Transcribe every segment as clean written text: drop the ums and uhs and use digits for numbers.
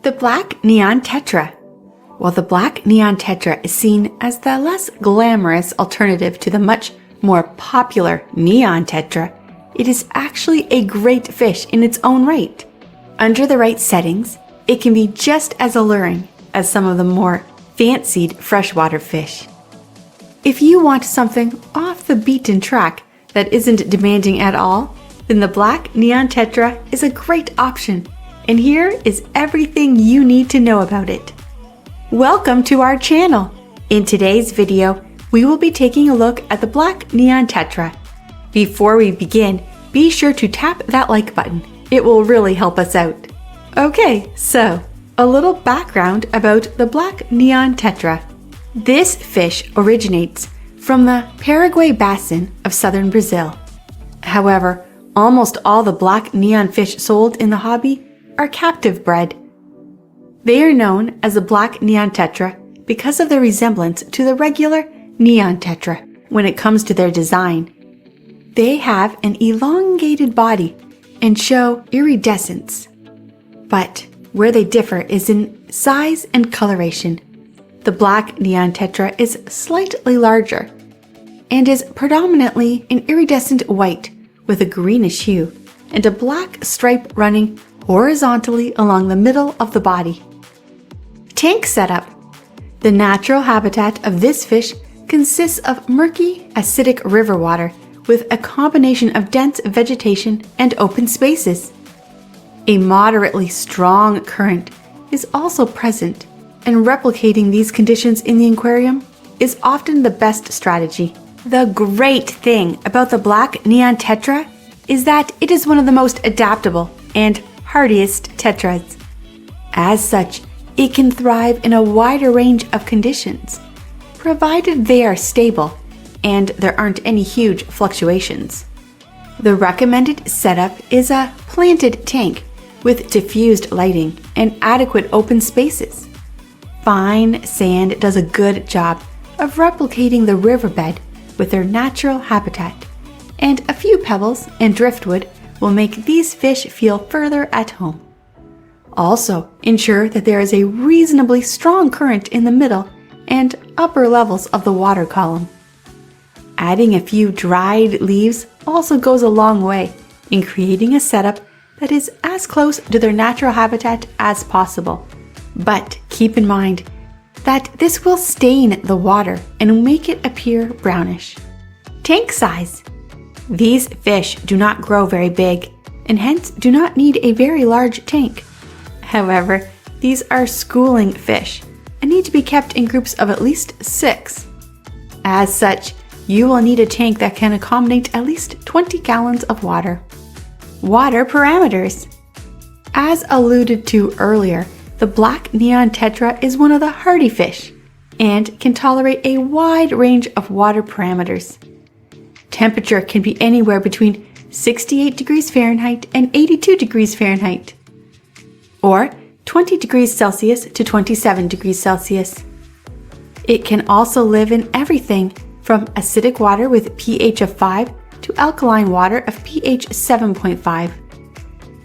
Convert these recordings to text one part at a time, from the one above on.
The black neon tetra. While the black neon tetra is seen as the less glamorous alternative to the much more popular neon tetra, it is actually a great fish in its own right. Under the right settings, it can be just as alluring as some of the more fancied freshwater fish. If you want something off the beaten track that isn't demanding at all, then the black neon tetra is a great option, and here is everything you need to know about it. Welcome to our channel. In today's video, we will be taking a look at the black neon tetra. Before we begin, be sure to tap that like button. It will really help us out. Okay, so a little background about the black neon tetra. This fish originates from the Paraguay basin of southern Brazil. However, almost all the black neon fish sold in the hobby are captive bred. They are known as the black neon tetra because of their resemblance to the regular neon tetra when it comes to their design. They have an elongated body and show iridescence. But where they differ is in size and coloration. The black neon tetra is slightly larger and is predominantly an iridescent white with a greenish hue and a black stripe running horizontally along the middle of the body. Tank setup. The natural habitat of this fish consists of murky, acidic river water with a combination of dense vegetation and open spaces. A moderately strong current is also present, and replicating these conditions in the aquarium is often the best strategy. The great thing about the black neon tetra is that it is one of the most adaptable and hardiest tetras. As such, it can thrive in a wider range of conditions, provided they are stable and there aren't any huge fluctuations. The recommended setup is a planted tank with diffused lighting and adequate open spaces. Fine sand does a good job of replicating the riverbed with their natural habitat, and a few pebbles and driftwood will make these fish feel further at home. Also, ensure that there is a reasonably strong current in the middle and upper levels of the water column. Adding a few dried leaves also goes a long way in creating a setup that is as close to their natural habitat as possible. But keep in mind that this will stain the water and make it appear brownish. Tank size. These fish do not grow very big and hence do not need a very large tank. However, these are schooling fish and need to be kept in groups of at least 6. As such, you will need a tank that can accommodate at least 20 gallons of water. Water parameters. As alluded to earlier, the black neon tetra is one of the hardy fish and can tolerate a wide range of water parameters. Temperature can be anywhere between 68 degrees Fahrenheit and 82 degrees Fahrenheit, or 20 degrees Celsius to 27 degrees Celsius. It can also live in everything from acidic water with pH of 5 to alkaline water of pH 7.5.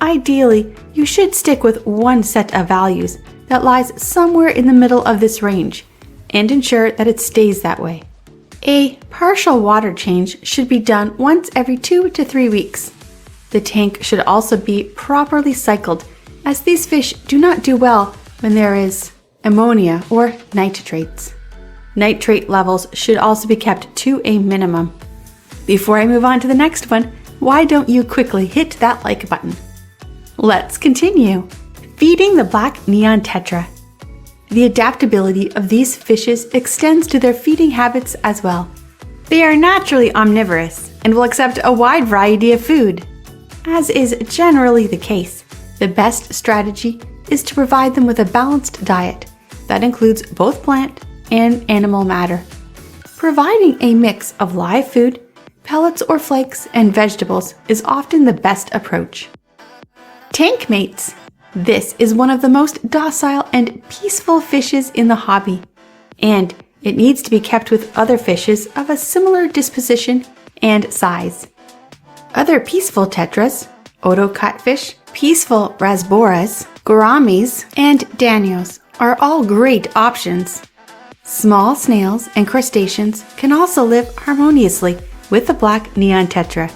Ideally, you should stick with one set of values that lies somewhere in the middle of this range and ensure that it stays that way. A partial water change should be done once every 2 to 3 weeks. The tank should also be properly cycled, as these fish do not do well when there is ammonia or nitrates. Nitrate levels should also be kept to a minimum. Before I move on to the next one, why don't you quickly hit that like button? Let's continue. Feeding the black neon tetra. The adaptability of these fishes extends to their feeding habits as well. They are naturally omnivorous and will accept a wide variety of food. As is generally the case, the best strategy is to provide them with a balanced diet that includes both plant and animal matter. Providing a mix of live food, pellets or flakes, and vegetables is often the best approach. Tank mates. This is one of the most docile and peaceful fishes in the hobby, and it needs to be kept with other fishes of a similar disposition and size. Other peaceful tetras, Odo catfish, peaceful rasboras, gouramis, and danios are all great options. Small snails and crustaceans can also live harmoniously with the black neon tetra.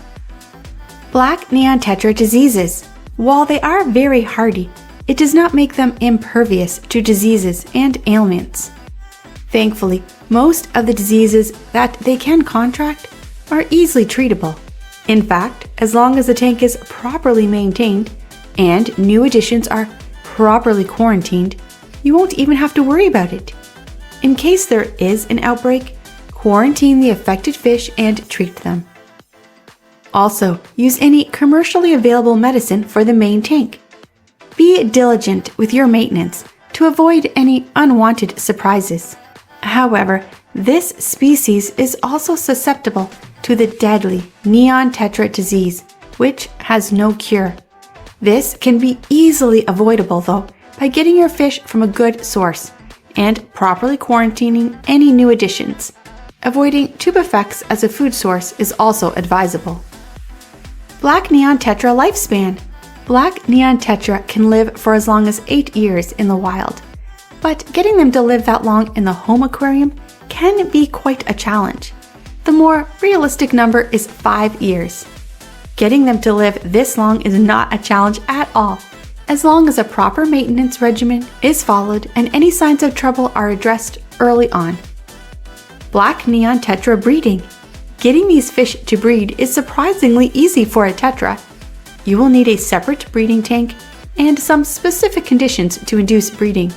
Black neon tetra diseases. While they are very hardy, it does not make them impervious to diseases and ailments. Thankfully, most of the diseases that they can contract are easily treatable. In fact, as long as the tank is properly maintained and new additions are properly quarantined, you won't even have to worry about it. In case there is an outbreak, quarantine the affected fish and treat them. Also, use any commercially available medicine for the main tank. Be diligent with your maintenance to avoid any unwanted surprises. However, this species is also susceptible to the deadly neon tetra disease, which has no cure. This can be easily avoidable though by getting your fish from a good source and properly quarantining any new additions. Avoiding tubifex as a food source is also advisable. Black neon tetra lifespan. Black neon tetra can live for as long as 8 years in the wild, but getting them to live that long in the home aquarium can be quite a challenge. The more realistic number is 5 years. Getting them to live this long is not a challenge at all, as long as a proper maintenance regimen is followed and any signs of trouble are addressed early on. Black neon tetra breeding. Getting these fish to breed is surprisingly easy for a tetra. You will need a separate breeding tank and some specific conditions to induce breeding.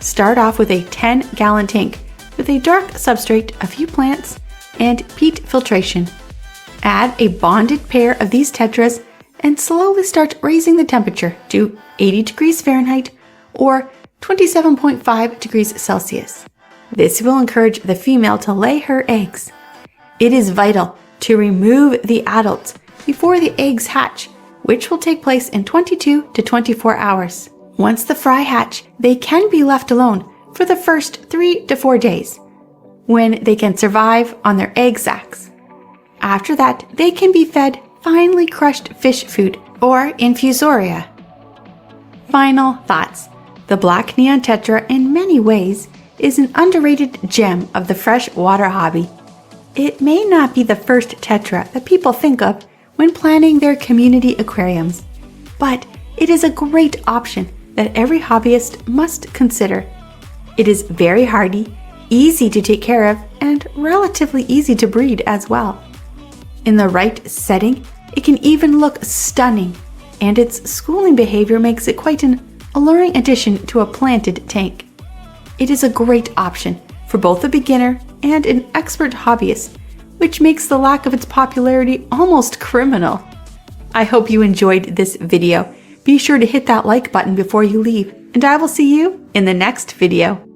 Start off with a 10-gallon tank with a dark substrate, a few plants, and peat filtration. Add a bonded pair of these tetras and slowly start raising the temperature to 80 degrees Fahrenheit or 27.5 degrees Celsius. This will encourage the female to lay her eggs. It is vital to remove the adults before the eggs hatch, which will take place in 22 to 24 hours. Once the fry hatch, they can be left alone for the first 3 to 4 days, when they can survive on their egg sacs. After that, they can be fed finely crushed fish food or infusoria. Final thoughts. The black neon tetra in many ways is an underrated gem of the freshwater hobby. It may not be the first tetra that people think of when planning their community aquariums, but it is a great option that every hobbyist must consider. It is very hardy, easy to take care of, and relatively easy to breed as well. In the right setting, it can even look stunning, and its schooling behavior makes it quite an alluring addition to a planted tank. It is a great option for both a beginner and an expert hobbyist, which makes the lack of its popularity almost criminal. I hope you enjoyed this video. Be sure to hit that like button before you leave, and I will see you in the next video.